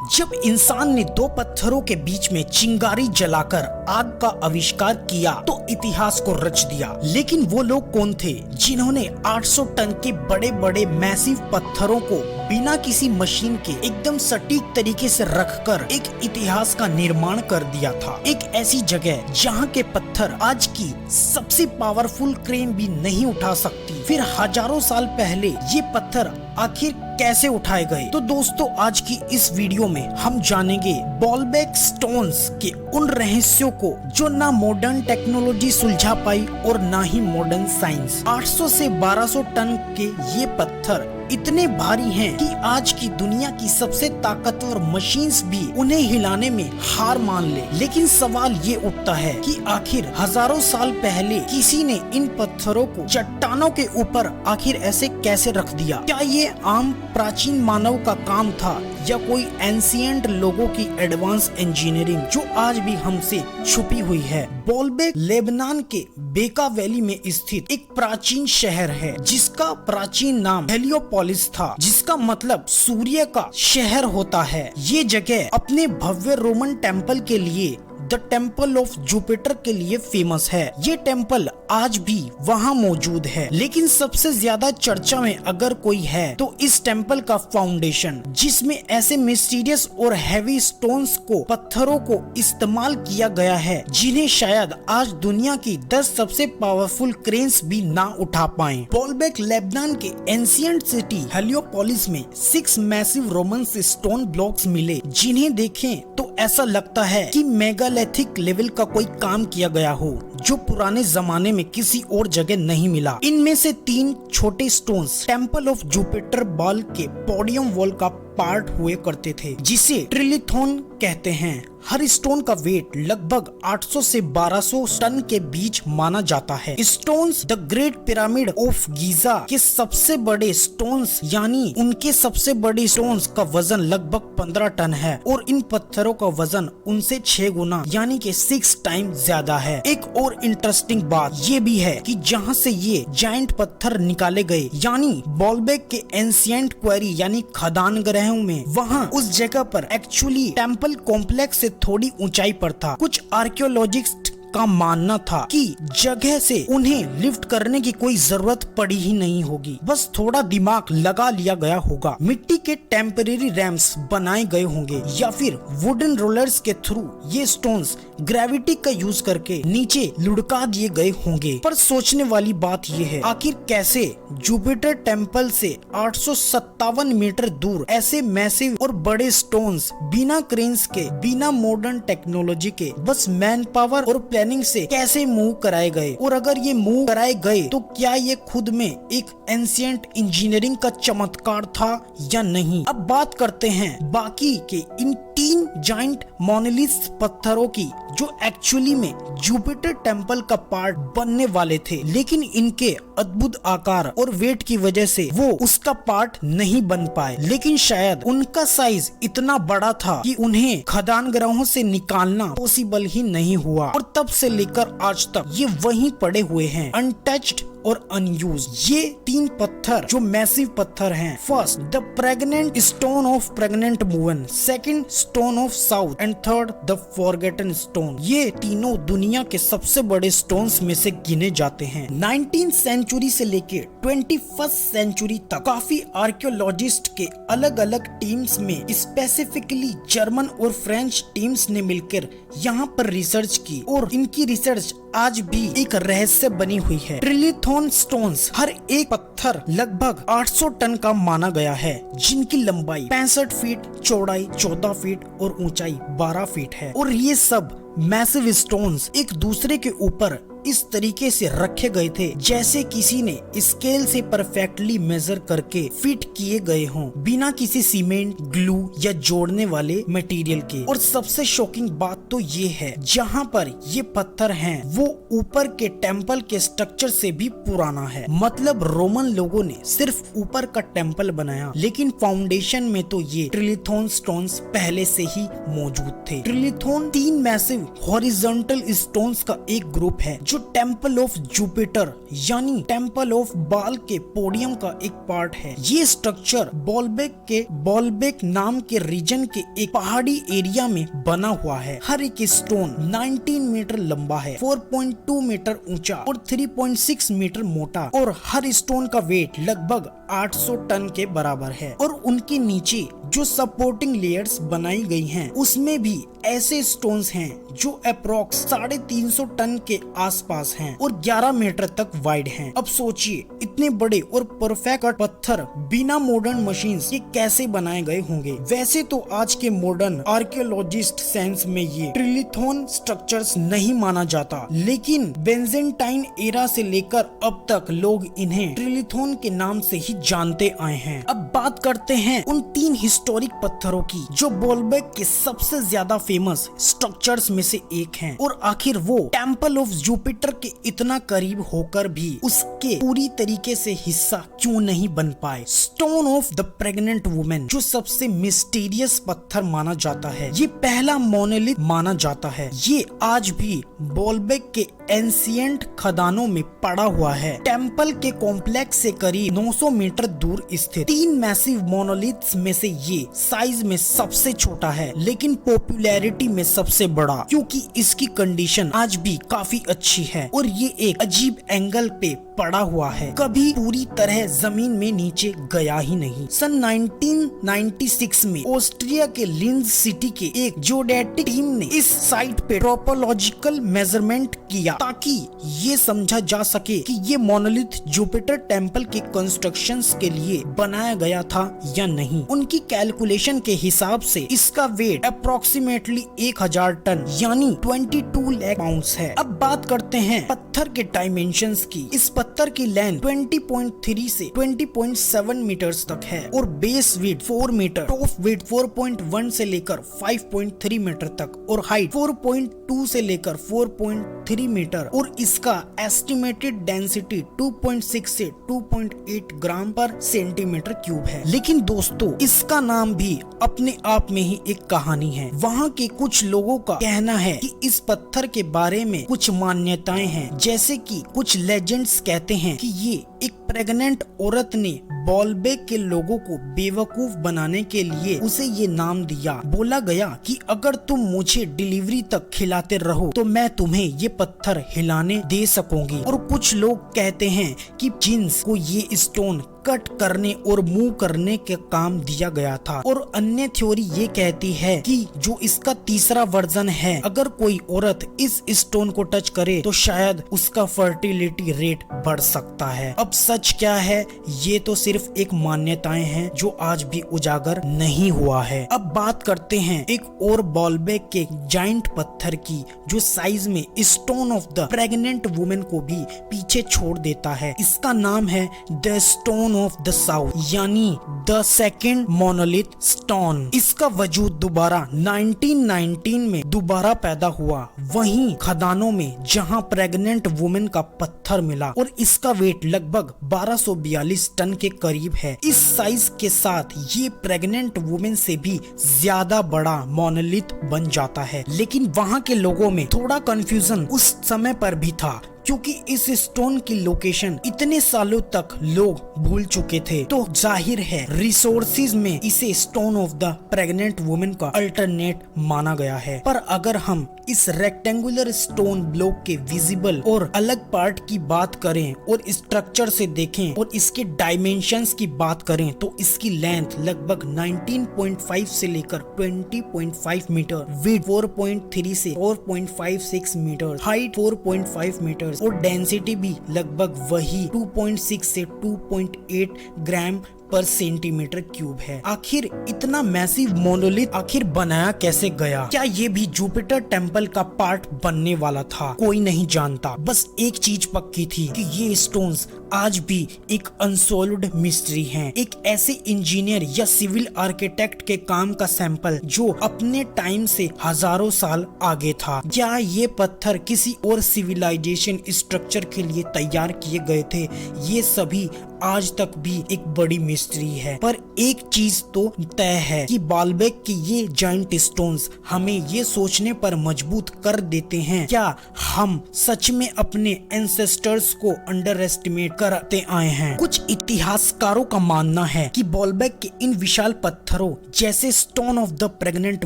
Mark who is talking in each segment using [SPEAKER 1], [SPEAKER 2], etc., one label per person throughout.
[SPEAKER 1] जब इंसान ने दो पत्थरों के बीच में चिंगारी जलाकर आग का आविष्कार किया तो इतिहास को रच दिया। लेकिन वो लोग कौन थे जिन्होंने 800 टन के बड़े बड़े मैसिव पत्थरों को बिना किसी मशीन के एकदम सटीक तरीके से रखकर एक इतिहास का निर्माण कर दिया था। एक ऐसी जगह जहाँ के पत्थर आज की सबसे पावरफुल क्रेन भी नहीं उठा सकती। फिर हजारों साल पहले ये पत्थर आखिर कैसे उठाए गए? तो दोस्तों, आज की इस वीडियो में हम जानेंगे बॉलबेक स्टोन्स के उन रहस्यों को जो ना मॉडर्न टेक्नोलॉजी सुलझा पाई और ना ही मॉडर्न साइंस। 800 से 1200 टन के ये पत्थर इतने भारी हैं कि आज की दुनिया की सबसे ताकतवर मशीन्स भी उन्हें हिलाने में हार मान ले। लेकिन सवाल ये उठता है कि आखिर हजारों साल पहले किसी ने इन पत्थरों को चट्टानों के ऊपर आखिर ऐसे कैसे रख दिया? क्या ये आम प्राचीन मानव का काम था या कोई एंशिएंट लोगों की एडवांस इंजीनियरिंग जो आज भी हमसे छुपी हुई है? बॉलबेक लेबनान के बेका वैली में स्थित एक प्राचीन शहर है जिसका प्राचीन नाम हेलियोपोलिस था, जिसका मतलब सूर्य का शहर होता है। ये जगह अपने भव्य रोमन टेम्पल के लिए, द टेम्पल ऑफ जुपिटर के लिए फेमस है। ये टेम्पल आज भी वहाँ मौजूद है। लेकिन सबसे ज्यादा चर्चा में अगर कोई है तो इस टेम्पल का फाउंडेशन, जिसमें ऐसे मिस्टीरियस और हैवी स्टोन्स को, पत्थरों को इस्तेमाल किया गया है जिन्हें शायद आज दुनिया की 10 सबसे पावरफुल क्रेन्स भी ना उठा पाए। बॉलबेक लेबनान के एंशिएंट सिटी हेलियोपोलिस में 6 मैसिव रोमन स्टोन ब्लॉक्स मिले, जिन्हें देखें तो ऐसा लगता है कि मेगालिथिक लेवल का कोई काम किया गया हो जो पुराने जमाने में किसी और जगह नहीं मिला। इनमें से 3 छोटे stones temple of Jupiter ball के पोडियम वॉल का पार्ट हुए करते थे, जिसे ट्रिलिथोन कहते हैं। हर स्टोन का वेट लगभग 800 से 1200 टन के बीच माना जाता है। Stones the great pyramid of Giza के सबसे बड़े स्टोन्स यानी उनके सबसे बड़े स्टोन्स का वजन लगभग 15 टन है और इन पत्थरों का वजन उनसे 6 गुना यानी कि 6 टाइम ज्यादा है। एक और इंटरेस्टिंग बात ये भी है कि जहाँ से ये जायंट पत्थर निकाले गए यानी बॉलबेक के एंशिएंट क्वेरी यानी खदान ग्रहों में, वहाँ उस जगह पर एक्चुअली टेम्पल कॉम्प्लेक्स से थोड़ी ऊंचाई पर था। कुछ आर्कियोलॉजिस्ट का मानना था कि जगह से उन्हें लिफ्ट करने की कोई जरूरत पड़ी ही नहीं होगी, बस थोड़ा दिमाग लगा लिया गया होगा। मिट्टी के टेम्परेरी रैम्प्स बनाए गए होंगे या फिर वुडन रोलर्स के थ्रू ये स्टोन्स ग्रेविटी का यूज करके नीचे लुढ़का दिए गए होंगे। पर सोचने वाली बात ये है, आखिर कैसे जुपिटर टेम्पल से 857 मीटर दूर ऐसे मैसिव और बड़े स्टोन्स बिना क्रेन्स के, बिना मॉडर्न टेक्नोलॉजी के, बस मैन पावर और प्लानिंग से कैसे मूव कराए गए? और अगर ये मूव कराए गए तो क्या ये खुद में एक एंशिएंट इंजीनियरिंग का चमत्कार था या नहीं? अब बात करते हैं बाकी के इन 3 जायंट मोनोलिथ पत्थरों की जो एक्चुअली में जुपिटर टेम्पल का पार्ट बनने वाले थे, लेकिन इनके अद्भुत आकार और वेट की वजह से वो उसका पार्ट नहीं बन पाए। लेकिन शायद उनका साइज इतना बड़ा था कि उन्हें खदान ग्रहों से निकालना पॉसिबल ही नहीं हुआ और तब से लेकर आज तक ये वहीं पड़े हुए हैं, अनटच्ड और अनयूज्ड। ये 3 पत्थर जो मैसिव पत्थर हैं, first the pregnant stone of pregnant woman, second stone of south and third the forgotten stone. ये तीनों दुनिया के सबसे बड़े स्टोन्स में से गिने जाते हैं। 19th सेंचुरी से लेके 21st सेंचुरी तक काफी आर्कियोलॉजिस्ट के अलग अलग टीम्स में, स्पेसिफिकली जर्मन और फ्रेंच टीम्स ने मिलकर यहाँ पर रिसर्च की और इनकी रिसर्च आज भी एक रहस्य बनी हुई है। ट्रिलिथोन स्टोन्स हर एक पत्थर लगभग 800 टन का माना गया है, जिनकी लंबाई 65 फीट, चौड़ाई 14 फीट और ऊंचाई 12 फीट है। और ये सब मैसिव स्टोन्स एक दूसरे के ऊपर इस तरीके से रखे गए थे जैसे किसी ने स्केल से परफेक्टली मेजर करके फिट किए गए हों, बिना किसी सीमेंट, ग्लू या जोड़ने वाले मटेरियल के। और सबसे शॉकिंग बात तो ये है, जहाँ पर ये पत्थर हैं वो ऊपर के टेम्पल के स्ट्रक्चर से भी पुराना है। मतलब रोमन लोगों ने सिर्फ ऊपर का टेम्पल बनाया, लेकिन फाउंडेशन में तो ये ट्रिलिथोन स्टोन्स पहले से ही मौजूद थे। ट्रिलिथोन 3 मैसिव हॉरिजॉन्टल स्टोन्स का एक ग्रुप है जो जो टेम्पल ऑफ जुपिटर यानी टेम्पल ऑफ बाल के पोडियम का एक पार्ट है। ये स्ट्रक्चर बॉलबेक नाम के रीजन के एक पहाड़ी एरिया में बना हुआ है। हर एक स्टोन 19 मीटर लंबा है, 4.2 मीटर ऊंचा और 3.6 मीटर मोटा, और हर स्टोन का वेट लगभग 800 टन के बराबर है। और उनके नीचे जो सपोर्टिंग लेयर्स बनाई गई हैं, उसमें भी ऐसे स्टोन्स हैं जो अप्रोक्स 350 टन के आसपास हैं और 11 मीटर तक वाइड हैं। अब सोचिए, इतने बड़े और परफेक्ट पत्थर बिना मॉडर्न मशीन्स ये कैसे बनाए गए होंगे। वैसे तो आज के मॉडर्न आर्कियोलॉजिस्ट सेंस में ये ट्रिलिथोन स्ट्रक्चर्स नहीं माना जाता, लेकिन बेंजेंटाइन एरा से लेकर अब तक लोग इन्हें ट्रिलिथोन के नाम से ही जानते आए हैं। अब बात करते हैं उन 3 हिस्टोरिक पत्थरों की जो बॉलबेक के सबसे ज्यादा फेमस स्ट्रक्चर्स में से एक हैं, और आखिर वो टेम्पल ऑफ जुपिटर के इतना करीब होकर भी उसके पूरी तरीके से हिस्सा क्यों नहीं बन पाए। Stone of the pregnant women जो सबसे मिस्टीरियस पत्थर माना जाता है, ये पहला मोनोलिथ माना जाता है। ये आज भी बॉलबेक के एंशिएंट खदानों में पड़ा हुआ है। टेम्पल के कॉम्प्लेक्स से करीब 900 मीटर दूर स्थित 3 मैसिव मोनोलिथ्स में से ये साइज में सबसे छोटा है, लेकिन पॉपुलैरिटी में सबसे बड़ा, क्योंकि इसकी कंडीशन आज भी काफी अच्छी है और ये एक अजीब एंगल पे पड़ा हुआ है, कभी पूरी तरह जमीन में नीचे गया ही नहीं। सन 1996 में ऑस्ट्रिया के लिंज सिटी के एक जियोडेटिक टीम ने इस साइट पे ट्रोपोलॉजिकल मेजरमेंट किया ताकि ये समझा जा सके कि ये मोनोलिथ जुपिटर टेम्पल के कंस्ट्रक्शंस के लिए बनाया गया था या नहीं। उनकी कैलकुलेशन के हिसाब से इसका वेट अप्रोक्सीमेटली 1000 टन यानी 22 लाख पाउंड्स है। अब बात करते हैं पत्थर के डायमेंशंस की। इस पत्थर की लेंथ 20.3 से 20.7 मीटर्स तक है और base width 4 metre, top width 4.1 से लेकर 5.3 मीटर तक और हाइट 4.2 से लेकर 4.3 मीटर, और इसका एस्टिमेटेड डेंसिटी 2.6 से 2.8 ग्राम पर सेंटीमीटर क्यूब है। लेकिन दोस्तों, इसका नाम भी अपने आप में ही एक कहानी है। वहाँ के कुछ लोगों का कहना है कि इस पत्थर के बारे में कुछ मान्यताएं हैं, जैसे कि कुछ लेजेंड्स कहते हैं कि ये एक प्रेग्नेंट औरत ने बॉलबेक के लोगों को बेवकूफ बनाने के लिए उसे ये नाम दिया। बोला गया कि अगर तुम मुझे डिलीवरी तक खिलाते रहो तो मैं तुम्हें ये पत्थर हिलाने दे सकूंगी। और कुछ लोग कहते हैं कि जिन्स को ये स्टोन कट करने और मूव करने के काम दिया गया था। और अन्य थ्योरी ये कहती है कि जो इसका तीसरा वर्जन है, अगर कोई औरत इस स्टोन को टच करे तो शायद उसका फर्टिलिटी रेट बढ़ सकता है। अब सच क्या है, ये तो सिर्फ एक मान्यताएं हैं जो आज भी उजागर नहीं हुआ है। अब बात करते हैं एक और बॉलबेक के जाइंट पत्थर की जो साइज में stone of the pregnant women को भी पीछे छोड़ देता है। इसका नाम है the stone of the south यानी द सेकंड मोनोलिथ स्टोन। इसका वजूद दोबारा 1919 में दोबारा पैदा हुआ, वहीं खदानों में जहां प्रेग्नेंट वुमेन का पत्थर मिला, और इसका वेट लगभग 1242 टन के करीब है। इस साइज के साथ ये प्रेग्नेंट वुमेन से भी ज्यादा बड़ा मोनोलिथ बन जाता है। लेकिन वहाँ के लोगों में थोड़ा कंफ्यूजन उस समय पर भी था, क्योंकि इस स्टोन की लोकेशन इतने सालों तक लोग भूल चुके थे, तो जाहिर है रिसोर्सेज में इसे stone of the pregnant women का अल्टरनेट माना गया है। पर अगर हम इस रेक्टेंगुलर स्टोन ब्लॉक के विजिबल और अलग पार्ट की बात करें और स्ट्रक्चर से देखें और इसके डायमेंशंस की बात करें तो इसकी लेंथ लगभग 19.5 से लेकर 20.5 मीटर, विड्थ 4.3 से 4.56 मीटर, हाइट 4.5 मीटर और डेंसिटी भी लगभग वही 2.6 से 2.8 ग्राम पर सेंटीमीटर क्यूब है। आखिर इतना मैसिव मोनोलिथ आखिर बनाया कैसे गया? क्या ये भी जुपिटर टेम्पल का पार्ट बनने वाला था? कोई नहीं जानता। बस एक चीज पक्की थी कि ये स्टोन्स आज भी एक अनसॉल्व्ड मिस्ट्री हैं। एक ऐसे इंजीनियर या सिविल आर्किटेक्ट के काम का सैंपल जो अपने टाइम से हजारों साल आगे था। क्या ये पत्थर किसी और सिविलाइजेशन स्ट्रक्चर के लिए तैयार किए गए थे? ये सभी आज तक भी एक बड़ी मिस्ट्री है। पर एक चीज तो तय है कि बॉलबेक के ये जायंट स्टोन्स हमें ये सोचने पर मजबूर कर देते हैं, क्या हम सच में अपने एंसेस्टर्स को अंडर एस्टिमेट करते आए हैं? कुछ इतिहासकारों का मानना है कि बॉलबेक के इन विशाल पत्थरों जैसे stone of the pregnant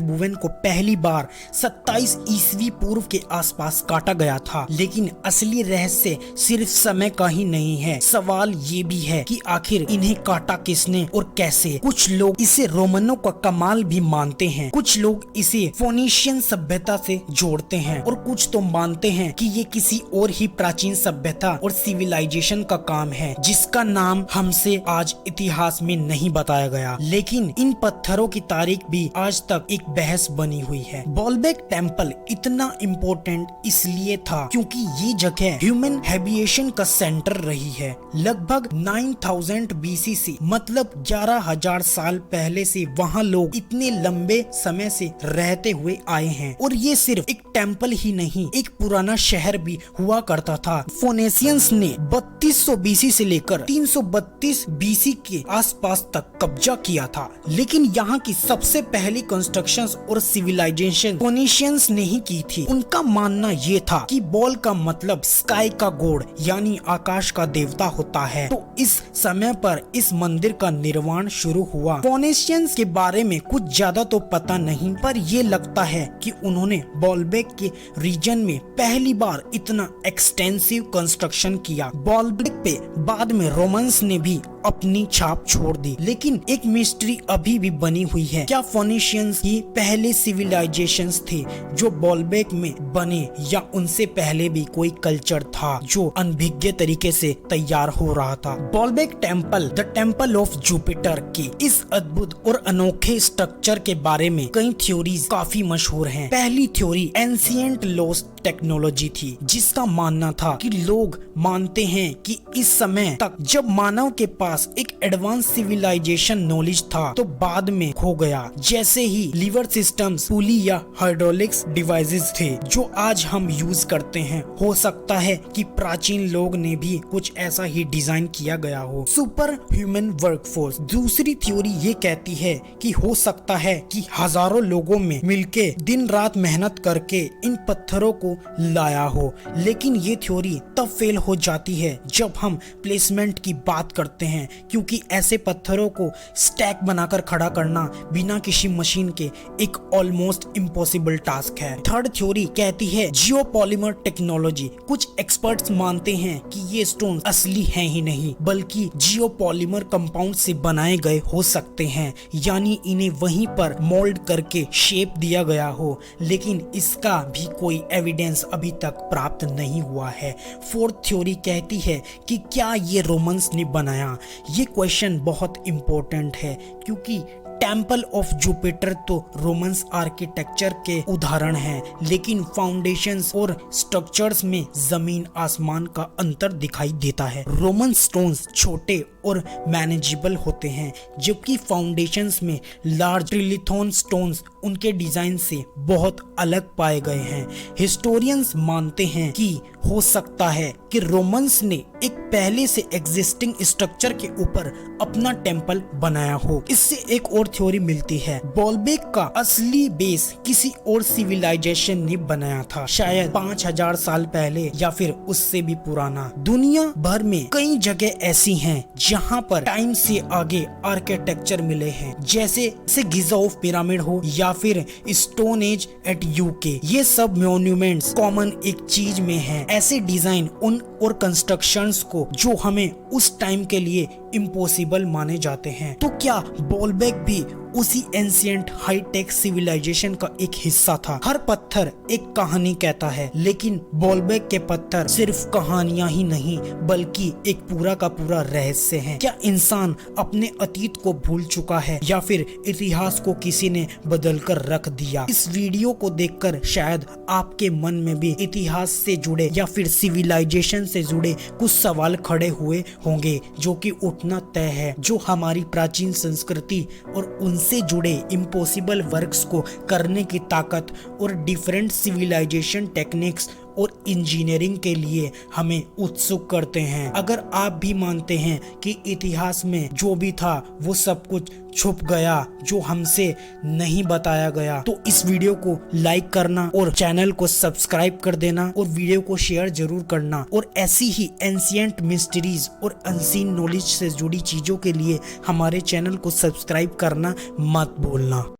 [SPEAKER 1] women को पहली बार 27 ईस्वी पूर्व के आसपास काटा गया था। लेकिन असली रहस्य सिर्फ समय का ही नहीं है, सवाल ये भी है कि आखिर इन्हें काटा किसने और कैसे। कुछ लोग इसे रोमनों का कमाल भी मानते हैं, कुछ लोग इसे फोनिशियन सभ्यता से जोड़ते हैं और कुछ तो मानते हैं कि ये किसी और ही प्राचीन सभ्यता और सिविलाइजेशन का काम है जिसका नाम हमसे आज इतिहास में नहीं बताया गया। लेकिन इन पत्थरों की तारीख भी आज तक एक बहस बनी हुई है। बॉलबेक टेम्पल इतना इम्पोर्टेंट इसलिए था क्योंकि ये जगह ह्यूमन हैबिटेशन का सेंटर रही है। लगभग 9000 BC से, मतलब 11,000 साल पहले से वहाँ लोग इतने लंबे समय से रहते हुए आए हैं। और ये सिर्फ एक टेम्पल ही नहीं, एक पुराना शहर भी हुआ करता था। फोनेशियंस ने 3200 BC से लेकर 332 BC के आसपास तक कब्जा किया था। लेकिन यहाँ की सबसे पहली कंस्ट्रक्शंस और सिविलाइजेशन फोनेशियंस ने ही की थी। उनका मानना ये था कि बॉल का मतलब स्काई का गॉड यानी आकाश का देवता होता है। तो इस समय पर इस मंदिर का निर्माण शुरू हुआ। फोनेशियंस के बारे में कुछ ज्यादा तो पता नहीं, पर ये लगता है कि उन्होंने बॉलबेक के रीजन में पहली बार इतना एक्सटेंसिव कंस्ट्रक्शन किया। बॉलबेक पे बाद में रोमन्स ने भी अपनी छाप छोड़ दी। लेकिन एक मिस्ट्री अभी भी बनी हुई है, क्या फोनिशियंस ही पहले सिविलाइजेशंस थे जो बॉलबेक में बने, या उनसे पहले भी कोई कल्चर था जो अनभिज्ञ तरीके से तैयार हो रहा था? Baalbek temple, the temple of Jupiter के इस अद्भुत और अनोखे स्ट्रक्चर के बारे में कई थ्योरीज काफी मशहूर हैं। पहली थ्योरी एंशिएंट लॉस्ट टेक्नोलॉजी थी, जिसका मानना था कि लोग मानते हैं कि इस समय तक जब मानव के पास एक एडवांस सिविलाइजेशन नॉलेज था तो बाद में खो गया, जैसे ही लीवर सिस्टम्स, पुली या हाइड्रोलिक्स डिवाइसेस थे जो आज हम यूज करते हैं। हो सकता है कि प्राचीन लोग ने भी कुछ ऐसा ही डिजाइन किया गया हो। सुपर ह्यूमन वर्कफोर्स, दूसरी थ्योरी ये कहती है कि हो सकता है कि हजारों लोगों में मिलके दिन रात मेहनत करके इन पत्थरों को लाया हो। लेकिन ये थ्योरी तब फेल हो जाती है जब हम प्लेसमेंट की बात करते हैं, क्योंकि ऐसे पत्थरों को स्टैक बनाकर खड़ा करना बिना किसी मशीन के एक ऑलमोस्ट इम्पॉसिबल टास्क है। थर्ड थ्योरी कहती है जियोपॉलीमर टेक्नोलॉजी। कुछ एक्सपर्ट्स मानते हैं कि ये स्टोन असली हैं ही नहीं, बल्कि जियोपॉलीमर कंपाउंड से बनाए गए हो सकते हैं, यानी इन्हें वहीं पर मोल्ड करके शेप दिया गया हो। लेकिन इसका भी कोई एविडेंस अभी तक प्राप्त नहीं हुआ है। फोर्थ थ्योरी कहती है कि क्या ये रोमन्स ने बनाया? ये क्वेश्चन बहुत इंपॉर्टेंट है, क्योंकि टेम्पल ऑफ जुपिटर तो रोमन्स आर्किटेक्चर के उदाहरण हैं, लेकिन फाउंडेशंस और स्ट्रक्चर्स में जमीन आसमान का अंतर दिखाई देता है। रोमन स्टोन्स छोटे और मैनेजेबल होते हैं, जबकि फाउंडेशंस में लार्ज ट्रिलिथॉन स्टोन्स उनके डिजाइन से बहुत अलग पाए गए हैं। हिस्टोरियंस मानते हैं कि हो सकता है कि रोमन्स ने एक पहले से एग्जिस्टिंग स्ट्रक्चर के ऊपर अपना टेम्पल बनाया हो। इससे एक और थ्योरी मिलती है, बॉलबेक का असली बेस किसी और सिविलाइजेशन ने बनाया था, शायद 5000 साल पहले या फिर उससे भी पुराना। दुनिया भर में कई जगह ऐसी हैं जहां पर टाइम से आगे आर्किटेक्चर मिले हैं, जैसे गिजा ऑफ पिरामिड हो या फिर स्टोन एज एट यूके। ये सब मॉन्यूमेंट्स कॉमन एक चीज में हैं, ऐसे डिजाइन उन और कंस्ट्रक्शंस को जो हमें उस टाइम के लिए इम्पॉसिबल माने जाते हैं। तो क्या बॉलबैक भी उसी एंशिएंट हाईटेक सिविलाइजेशन का एक हिस्सा था? हर पत्थर एक कहानी कहता है, लेकिन बॉलबैक के पत्थर सिर्फ कहानियां ही नहीं बल्कि एक पूरा का पूरा रहस्य है। क्या इंसान अपने अतीत को भूल चुका है या फिर इतिहास को किसी ने बदल कर रख दिया? इस वीडियो को देखकर शायद आपके मन में भी इतिहास से जुड़े या फिर सिविलाइजेशन से जुड़े कुछ सवाल खड़े हुए होंगे, जो कि उठना तय है। जो हमारी प्राचीन संस्कृति और उनसे जुड़े इम्पॉसिबल वर्क्स को करने की ताकत और डिफरेंट सिविलाइजेशन टेक्निक्स और इंजीनियरिंग के लिए हमें उत्सुक करते हैं। अगर आप भी मानते हैं कि इतिहास में जो भी था वो सब कुछ छुप गया, जो हमसे नहीं बताया गया, तो इस वीडियो को लाइक करना और चैनल को सब्सक्राइब कर देना और वीडियो को शेयर जरूर करना। और ऐसी ही एंशिएंट मिस्ट्रीज और अनसीन नॉलेज से जुड़ी चीजों के लिए हमारे चैनल को सब्सक्राइब करना मत भूलना।